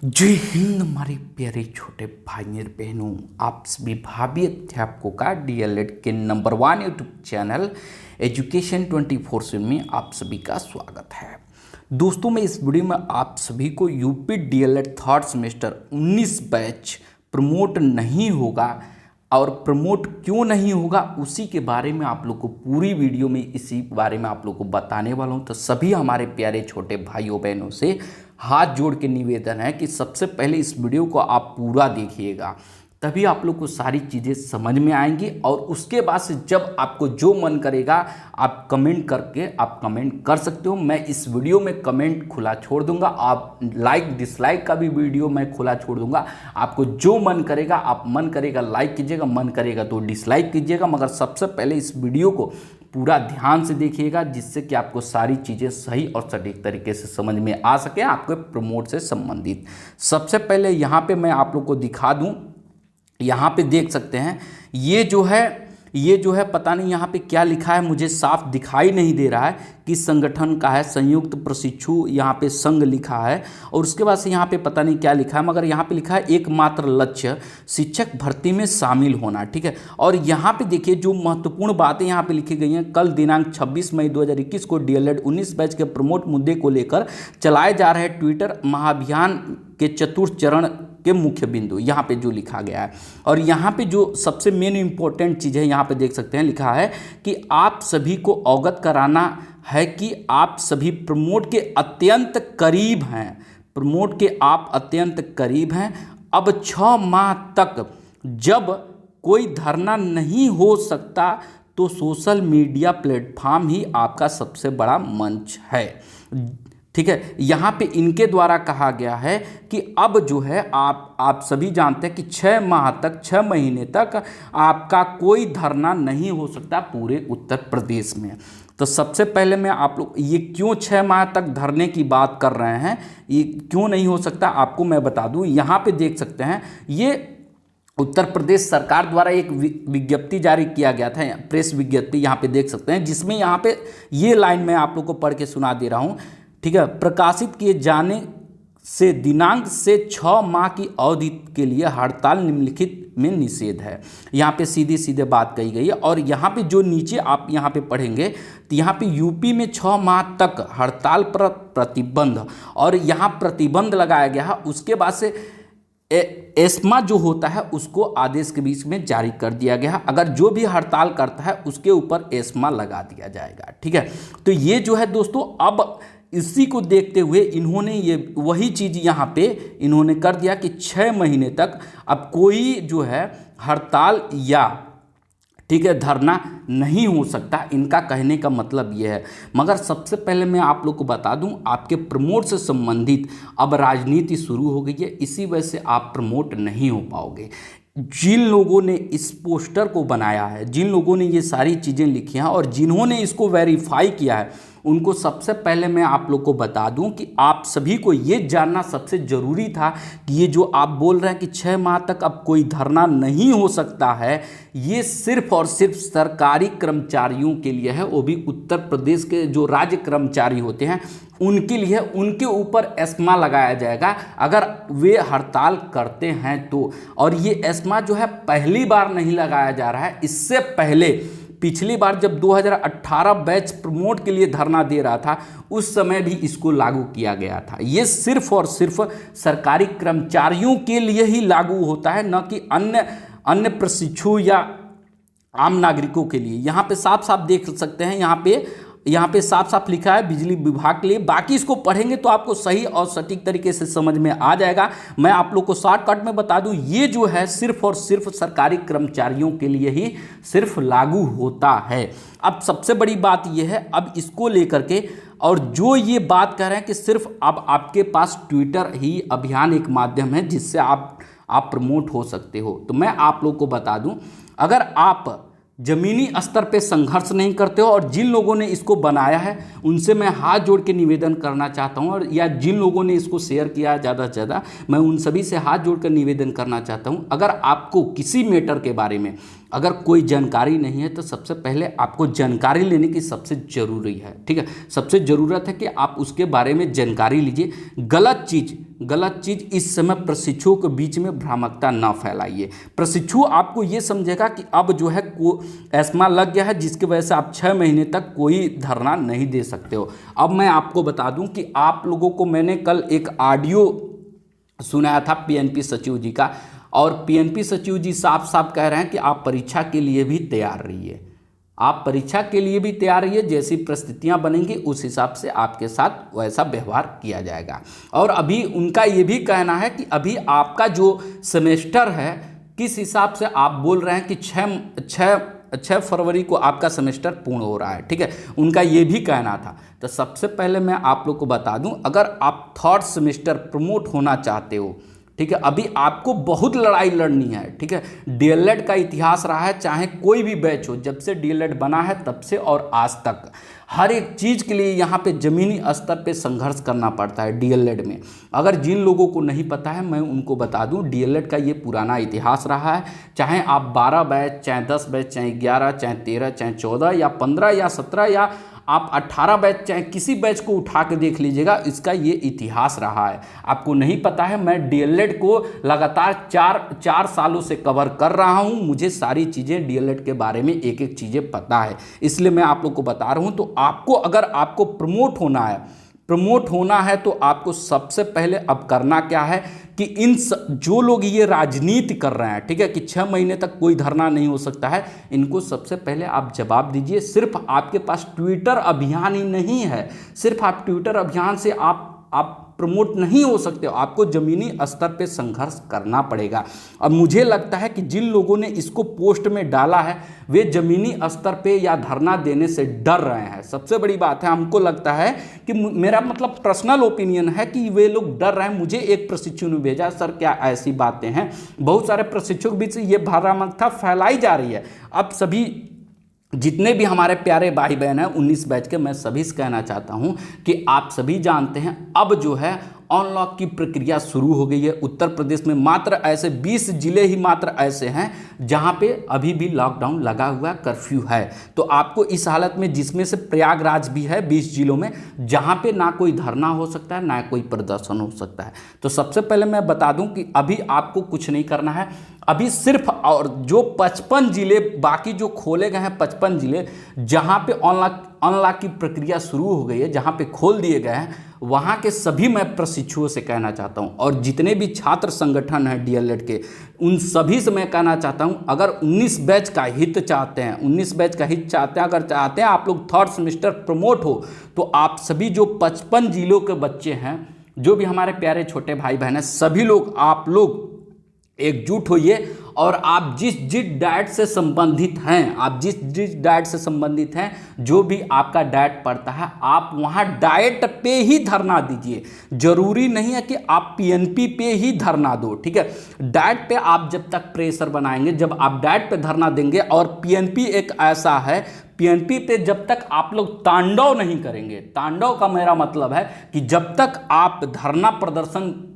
जय हिंद हमारे प्यारे छोटे भाई और बहनों, आप सभी भावी अध्यापकों का डीएलएड के नंबर 1 यूट्यूब चैनल एजुकेशन 24/7 में आप सभी का स्वागत है। दोस्तों, मैं इस वीडियो में आप सभी को UP DElEd third semester 19 batch promote नहीं होगा और प्रमोट क्यों नहीं होगा उसी के बारे में आप लोग को पूरी वीडियो में इसी बारे में आप लोग को बताने वाला हूं। तो सभी हमारे प्यारे छोटे भाइयों बहनों से हाथ जोड़ के निवेदन है कि सबसे पहले इस वीडियो को आप पूरा देखिएगा, तभी आप लोग को सारी चीज़ें समझ में आएंगी। और उसके बाद से जब आपको जो मन करेगा आप कमेंट करके आप कमेंट कर सकते हो। मैं इस वीडियो में कमेंट खुला छोड़ दूंगा, आप लाइक डिसलाइक का भी वीडियो मैं खुला छोड़ दूंगा। आपको जो मन करेगा, आप मन करेगा लाइक कीजिएगा, मन करेगा तो डिसलाइक कीजिएगा, मगर सबसे पहले इस वीडियो को पूरा ध्यान से देखिएगा, जिससे कि आपको सारी चीज़ें सही और सटीक तरीके से समझ में आ सके आपके प्रमोट से संबंधित। सबसे पहले यहाँ पे मैं आप लोग को दिखा दूँ, यहाँ पे देख सकते हैं ये जो है पता नहीं यहाँ पे क्या लिखा है, मुझे साफ दिखाई नहीं दे रहा है किस संगठन का है। संयुक्त प्रशिक्षु यहाँ पे संघ लिखा है और उसके बाद से यहाँ पे पता नहीं क्या लिखा है, मगर यहाँ पे लिखा है एकमात्र लक्ष्य शिक्षक भर्ती में शामिल होना। ठीक है, और यहाँ पे देखिए जो महत्वपूर्ण बातें यहाँ पे लिखी गई हैं। कल दिनांक 26 मई 2021 को डीएलएड 19 बैच के प्रमोट मुद्दे को लेकर चलाए जा रहे ट्विटर महाअभियान के चतुर्थ चरण के मुख्य बिंदु यहाँ पे जो लिखा गया है। और यहाँ पे जो सबसे मेन इंपॉर्टेंट चीज़ है यहाँ पे देख सकते हैं, लिखा है कि आप सभी को अवगत कराना है कि आप सभी प्रमोट के अत्यंत करीब हैं। प्रमोट के आप अत्यंत करीब हैं। अब 6 माह तक जब कोई धरना नहीं हो सकता तो सोशल मीडिया प्लेटफॉर्म ही आपका सबसे बड़ा मंच है। ठीक है, यहाँ पे इनके द्वारा कहा गया है कि अब जो है आप सभी जानते हैं कि 6 माह तक 6 महीने तक आपका कोई धरना नहीं हो सकता पूरे उत्तर प्रदेश में। तो सबसे पहले मैं आप लोग ये क्यों 6 माह तक धरने की बात कर रहे हैं, ये क्यों नहीं हो सकता आपको मैं बता दूं। यहाँ पे देख सकते हैं ये उत्तर प्रदेश सरकार द्वारा एक विज्ञप्ति जारी किया गया था, प्रेस विज्ञप्ति यहाँ पे देख सकते हैं, जिसमें यहाँ पे ये लाइन मैं आप लोग को पढ़ के सुना दे रहा हूँ। ठीक है, प्रकाशित किए जाने से दिनांक से 6 माह की अवधि के लिए हड़ताल निम्नलिखित में निषेध है। यहाँ पे सीधे सीधे बात कही गई है। और यहाँ पे जो नीचे आप यहाँ पे पढ़ेंगे तो यहाँ पे यूपी में 6 माह तक हड़ताल पर प्रतिबंध, और यहाँ प्रतिबंध लगाया गया है। उसके बाद से एस्मा जो होता है उसको आदेश के बीच में जारी कर दिया गया है। अगर जो भी हड़ताल करता है उसके ऊपर एस्मा लगा दिया जाएगा। ठीक है, तो ये जो है दोस्तों, अब इसी को देखते हुए इन्होंने ये वही चीज़ यहाँ पे इन्होंने कर दिया कि 6 महीने तक अब कोई जो है हड़ताल या ठीक है धरना नहीं हो सकता। इनका कहने का मतलब ये है। मगर सबसे पहले मैं आप लोग को बता दूं, आपके प्रमोट से संबंधित अब राजनीति शुरू हो गई है, इसी वजह से आप प्रमोट नहीं हो पाओगे। जिन लोगों ने इस पोस्टर को बनाया है, जिन लोगों ने ये सारी चीज़ें लिखी हैं और जिन्होंने इसको वेरीफाई किया है, उनको सबसे पहले मैं आप लोग को बता दूं कि आप सभी को ये जानना सबसे ज़रूरी था कि ये जो आप बोल रहे हैं कि 6 माह तक अब कोई धरना नहीं हो सकता है, ये सिर्फ और सिर्फ सरकारी कर्मचारियों के लिए है। वो भी उत्तर प्रदेश के जो राज्य कर्मचारी होते हैं उनके लिए, उनके ऊपर एस्मा लगाया जाएगा अगर वे हड़ताल करते हैं तो। और ये एस्मा जो है पहली बार नहीं लगाया जा रहा है, इससे पहले पिछली बार जब 2018 बैच प्रमोट के लिए धरना दे रहा था उस समय भी इसको लागू किया गया था। ये सिर्फ और सिर्फ सरकारी कर्मचारियों के लिए ही लागू होता है, न कि अन्य प्रशिक्षु या आम नागरिकों के लिए। यहाँ पे साफ साफ देख सकते हैं, यहाँ पे साफ साफ लिखा है बिजली विभाग के लिए। बाकी इसको पढ़ेंगे तो आपको सही और सटीक तरीके से समझ में आ जाएगा। मैं आप लोग को शॉर्टकट में बता दूं, ये जो है सिर्फ और सिर्फ सरकारी कर्मचारियों के लिए ही सिर्फ लागू होता है। अब सबसे बड़ी बात ये है, अब इसको लेकर के और जो ये बात कह रहे हैं कि सिर्फ अब आपके पास ट्विटर ही अभियान एक माध्यम है जिससे आप प्रमोट हो सकते हो, तो मैं आप लोग को बता दूं, अगर आप जमीनी स्तर पे संघर्ष नहीं करते हो और जिन लोगों ने इसको बनाया है उनसे मैं हाथ जोड़ के निवेदन करना चाहता हूं, और या जिन लोगों ने इसको शेयर किया है ज़्यादा से ज़्यादा, मैं उन सभी से हाथ जोड़ कर निवेदन करना चाहता हूं, अगर आपको किसी मैटर के बारे में अगर कोई जानकारी नहीं है तो सबसे पहले आपको जानकारी लेने की सबसे ज़रूरी है, ठीक है। सबसे ज़रूरत है कि आप उसके बारे में जानकारी लीजिए। गलत चीज़ इस समय प्रशिक्षुओं के बीच में भ्रामकता ना फैलाइए। प्रशिक्षु आपको ये समझेगा कि अब जो है एस्मा लग गया है, जिसकी वजह से आप 6 महीने तक कोई धरना नहीं दे सकते हो। अब मैं आपको बता दूं कि आप लोगों को मैंने कल एक ऑडियो सुनाया था पीएनपी सचिव जी का, और पीएनपी सचिव जी साफ साफ कह रहे हैं कि आप परीक्षा के लिए भी तैयार रहिए। आप परीक्षा के लिए भी तैयार रहिए, जैसी परिस्थितियां बनेंगी उस हिसाब से आपके साथ वैसा व्यवहार किया जाएगा। और अभी उनका ये भी कहना है कि अभी आपका जो सेमेस्टर है, किस हिसाब से आप बोल रहे हैं कि 6 फरवरी को आपका सेमेस्टर पूर्ण हो रहा है, ठीक है, उनका ये भी कहना था। तो सबसे पहले मैं आप लोग को बता दूं, अगर आप 3rd सेमेस्टर प्रमोट होना चाहते हो, ठीक है, अभी आपको बहुत लड़ाई लड़नी है, ठीक है। डीएलएड का इतिहास रहा है, चाहे कोई भी बैच हो, जब से डीएलएड बना है तब से और आज तक हर एक चीज़ के लिए यहाँ पे ज़मीनी स्तर पे संघर्ष करना पड़ता है डीएलएड में। अगर जिन लोगों को नहीं पता है, मैं उनको बता दूं, डीएलएड का ये पुराना इतिहास रहा है। चाहे आप 12 बैच, चाहे 10 बैच, चाहे 11, चाहे 13, चाहे 14 या 15 या 17 या आप 18 बैच, चाहे किसी बैच को उठा के देख लीजिएगा, इसका ये इतिहास रहा है। आपको नहीं पता है, मैं डीएलएड को लगातार 4 सालों से कवर कर रहा हूँ। मुझे सारी चीज़ें डीएलएड के बारे में एक एक चीज़ें पता है, इसलिए मैं आप लोग को बता रहा हूँ। तो आपको अगर आपको प्रमोट होना है तो आपको सबसे पहले अब करना क्या है कि जो लोग ये राजनीति कर रहे हैं, ठीक है, कि 6 महीने तक कोई धरना नहीं हो सकता है, इनको सबसे पहले आप जवाब दीजिए। सिर्फ आपके पास ट्विटर अभियान ही नहीं है, सिर्फ आप ट्विटर अभियान से आप प्रमोट नहीं हो सकते हो, आपको ज़मीनी स्तर पे संघर्ष करना पड़ेगा। अब मुझे लगता है कि जिन लोगों ने इसको पोस्ट में डाला है वे ज़मीनी स्तर पे या धरना देने से डर रहे हैं। सबसे बड़ी बात है, हमको लगता है कि मेरा मतलब पर्सनल ओपिनियन है कि वे लोग डर रहे हैं। मुझे एक प्रशिक्षु ने भेजा, सर क्या ऐसी बातें हैं, बहुत सारे प्रशिक्षु के बीच ये भ्रामकता फैलाई जा रही है। अब सभी जितने भी हमारे प्यारे भाई बहन हैं 19 बैच के, मैं सभी से कहना चाहता हूं कि आप सभी जानते हैं अब जो है अनलॉक की प्रक्रिया शुरू हो गई है। उत्तर प्रदेश में मात्र ऐसे 20 जिले ही मात्र ऐसे हैं जहां पे अभी भी लॉकडाउन लगा हुआ, कर्फ्यू है। तो आपको इस हालत में, जिसमें से प्रयागराज भी है 20 जिलों में, जहां पे ना कोई धरना हो सकता है ना कोई प्रदर्शन हो सकता है। तो सबसे पहले मैं बता दूं कि अभी आपको कुछ नहीं करना है। अभी सिर्फ और जो 55 जिले बाकी जो खोले गए हैं, 55 जिले जहां पे अनलॉक की प्रक्रिया शुरू हो गई है, जहां पे खोल दिए गए हैं, वहां के सभी मैं प्रशिक्षुओं से कहना चाहता हूं, और जितने भी छात्र संगठन हैं डीएलएड के, उन सभी से मैं कहना चाहता हूं, अगर 19 बैच का हित चाहते हैं, 19 बैच का हित चाहते हैं, अगर चाहते हैं आप लोग 3rd सेमेस्टर प्रमोट हो, तो आप सभी जो 55 जिलों के बच्चे हैं, जो भी हमारे प्यारे छोटे भाई बहन हैं, सभी लोग, आप लोग एकजुट होइए और आप जिस डाइट से संबंधित हैं, जो भी आपका डाइट पड़ता है, आप वहाँ डाइट पे ही धरना दीजिए। जरूरी नहीं है कि आप पीएनपी पे ही धरना दो, ठीक है। डाइट पे आप जब तक प्रेशर बनाएंगे, जब आप डाइट पे धरना देंगे, और पीएनपी एक ऐसा है, पीएनपी पे जब तक आप लोग तांडव नहीं करेंगे, तांडव का मेरा मतलब है कि जब तक आप धरना प्रदर्शन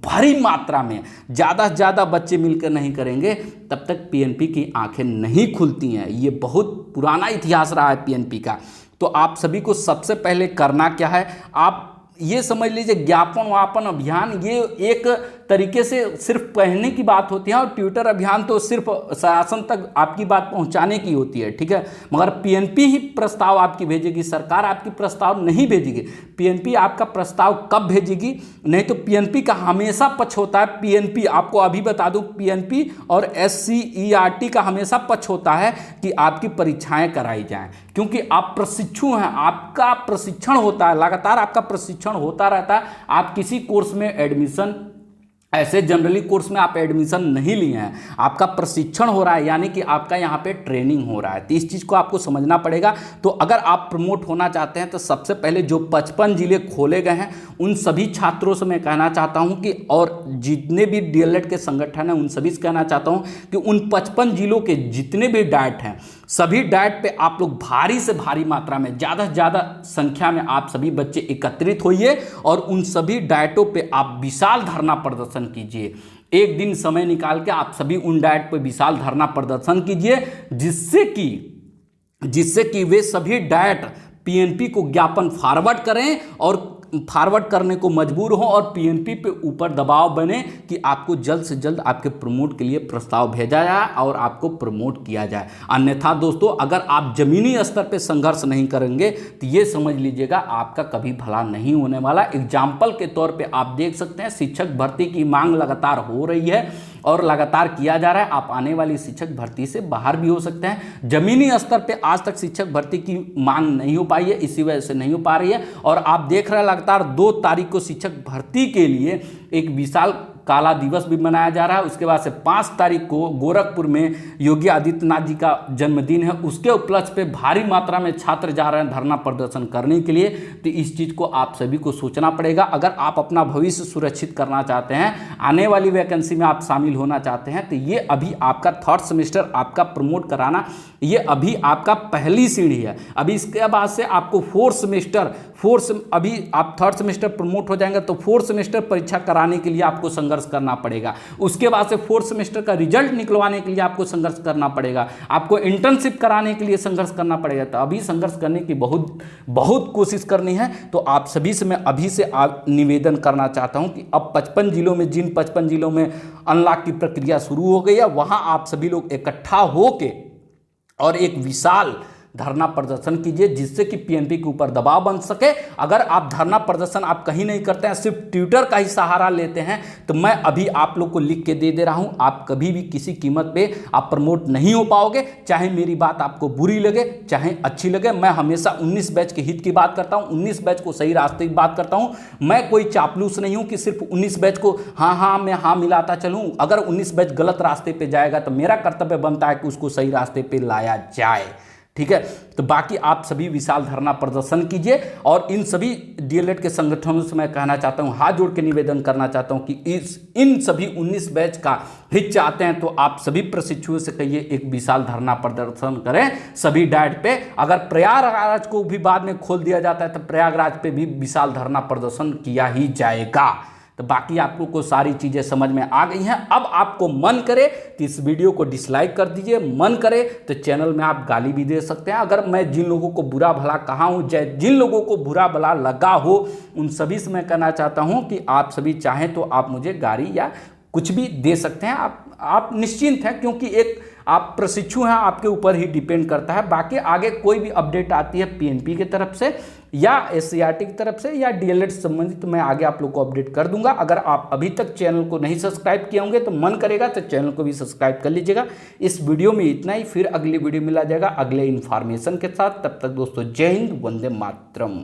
भारी मात्रा में ज़्यादा से ज़्यादा बच्चे मिलकर नहीं करेंगे, तब तक पीएनपी की आंखें नहीं खुलती हैं। ये बहुत पुराना इतिहास रहा है पीएनपी का। तो आप सभी को सबसे पहले करना क्या है, आप ये समझ लीजिए, ज्ञापन वापन अभियान ये एक तरीके से सिर्फ कहने की बात होती है, और ट्विटर अभियान तो सिर्फ शासन तक आपकी बात पहुंचाने की होती है, ठीक है। मगर पीएनपी ही प्रस्ताव आपकी भेजेगी, सरकार आपकी प्रस्ताव नहीं भेजेगी। पीएनपी आपका प्रस्ताव कब भेजेगी? नहीं तो पीएनपी का हमेशा पक्ष होता है। पीएनपी, आपको अभी बता दूं, पीएनपी और एससीईआरटी का हमेशा पक्ष होता है कि आपकी परीक्षाएं कराई जाएं, क्योंकि आप प्रशिक्षु हैं, आपका प्रशिक्षण होता है, लगातार आपका प्रशिक्षण होता रहता है। आप किसी कोर्स में एडमिशन, ऐसे जनरली कोर्स में आप एडमिशन नहीं लिए हैं, आपका प्रशिक्षण हो रहा है, यानी कि आपका यहाँ पे ट्रेनिंग हो रहा है। तो इस चीज़ को आपको समझना पड़ेगा। तो अगर आप प्रमोट होना चाहते हैं तो सबसे पहले जो 55 जिले खोले गए हैं, उन सभी छात्रों से मैं कहना चाहता हूँ कि, और जितने भी डीएलएड के संगठन हैं उन सभी से कहना चाहता हूँ कि उन 55 जिलों के जितने भी डाइट हैं, सभी डाइट पे आप लोग भारी से भारी मात्रा में, ज़्यादा से ज़्यादा संख्या में आप सभी बच्चे एकत्रित होइए और उन सभी डाइटों पे आप विशाल धरना प्रदर्शन कीजिए। एक दिन समय निकाल के आप सभी उन डाइट पे विशाल धरना प्रदर्शन कीजिए, जिससे कि वे सभी डाइट पीएनपी को ज्ञापन फॉरवर्ड करें और फॉरवर्ड करने को मजबूर हो और पीएनपी पे ऊपर दबाव बने कि आपको जल्द से जल्द आपके प्रमोट के लिए प्रस्ताव भेजा जाए और आपको प्रमोट किया जाए। अन्यथा दोस्तों, अगर आप जमीनी स्तर पे संघर्ष नहीं करेंगे तो ये समझ लीजिएगा आपका कभी भला नहीं होने वाला। एग्जाम्पल के तौर पे आप देख सकते हैं, शिक्षक भर्ती की मांग लगातार हो रही है और लगातार किया जा रहा है। आप आने वाली शिक्षक भर्ती से बाहर भी हो सकते हैं। जमीनी स्तर पे आज तक शिक्षक भर्ती की मांग नहीं हो पाई है, इसी वजह से नहीं हो पा रही है। और आप देख रहे हैं लगातार 2 तारीख को शिक्षक भर्ती के लिए एक विशाल काला दिवस भी मनाया जा रहा है। उसके बाद से 5 तारीख को गोरखपुर में योगी आदित्यनाथ जी का जन्मदिन है, उसके उपलक्ष्य पे भारी मात्रा में छात्र जा रहे हैं धरना प्रदर्शन करने के लिए। तो इस चीज़ को आप सभी को सोचना पड़ेगा। अगर आप अपना भविष्य सुरक्षित करना चाहते हैं, आने वाली वैकेंसी में आप शामिल होना चाहते हैं, तो ये अभी आपका 3rd सेमेस्टर आपका प्रमोट कराना, ये अभी आपका पहली सीढ़ी है। अभी इसके बाद से आपको 4th सेमेस्टर अभी आप 3rd सेमेस्टर प्रमोट हो जाएंगे तो 4th सेमेस्टर परीक्षा कराने के लिए आपको संघर्ष करना पड़ेगा। उसके बाद से 4th सेमेस्टर का रिजल्ट निकलवाने के लिए आपको संघर्ष करना पड़ेगा। आपको इंटर्नशिप कराने के लिए संघर्ष करना पड़ेगा। तो अभी संघर्ष करने की बहुत कोशिश करनी है। तो आप सभी से मैं अभी से निवेदन करना चाहता हूं कि अब 55 जिलों में, जिन 55 जिलों में अनलॉक की प्रक्रिया शुरू हो गई है, वहां आप सभी लोग इकट्ठा होके और एक विशाल धरना प्रदर्शन कीजिए, जिससे कि पीएनपी के ऊपर दबाव बन सके। अगर आप धरना प्रदर्शन आप कहीं नहीं करते हैं, सिर्फ ट्विटर का ही सहारा लेते हैं, तो मैं अभी आप लोग को लिख के दे रहा हूं, आप कभी भी किसी कीमत पे आप प्रमोट नहीं हो पाओगे। चाहे मेरी बात आपको बुरी लगे, चाहे अच्छी लगे, मैं हमेशा 19 बैच के हित की बात करता हूं, 19 बैच को सही रास्ते की बात करता हूं। मैं कोई चापलूस नहीं हूं कि सिर्फ 19 बैच को मैं हाँ मिलाता चलूं। अगर 19 बैच गलत रास्ते पे जाएगा तो मेरा कर्तव्य बनता है कि उसको सही रास्ते पे लाया जाए। ठीक है, तो बाकी आप सभी विशाल धरना प्रदर्शन कीजिए। और इन सभी डीएलएड के संगठनों से मैं कहना चाहता हूं, हाथ जोड़ के निवेदन करना चाहता हूं कि इन सभी 19 बैच का हित चाहते हैं तो आप सभी प्रशिक्षुओं से कहिए एक विशाल धरना प्रदर्शन करें सभी डाइट पे। अगर प्रयागराज को भी बाद में खोल दिया जाता है तो प्रयागराज पे भी विशाल धरना प्रदर्शन किया ही जाएगा। तो बाकी आप लोग को सारी चीज़ें समझ में आ गई हैं। अब आपको मन करे तो इस वीडियो को डिसलाइक कर दीजिए, मन करे तो चैनल में आप गाली भी दे सकते हैं। अगर मैं जिन लोगों को बुरा भला कहा हूँ, जिन लोगों को बुरा भला लगा हो, उन सभी से मैं कहना चाहता हूँ कि आप सभी चाहें तो आप मुझे गाली या कुछ भी दे सकते हैं। आप निश्चिंत हैं, क्योंकि एक आप प्रशिक्षु हैं, आपके ऊपर ही डिपेंड करता है। बाकी आगे कोई भी अपडेट आती है पीएनपी की तरफ से या एससीईआरटी की तरफ से या डीएलएड से संबंधित, तो मैं आगे आप लोग को अपडेट कर दूंगा। अगर आप अभी तक चैनल को नहीं सब्सक्राइब किए होंगे तो मन करेगा तो चैनल को भी सब्सक्राइब कर लीजिएगा। इस वीडियो में इतना ही, फिर अगली वीडियो मिला जाएगा अगले इन्फॉर्मेशन के साथ। तब तक दोस्तों जय हिंद, वंदे मातरम।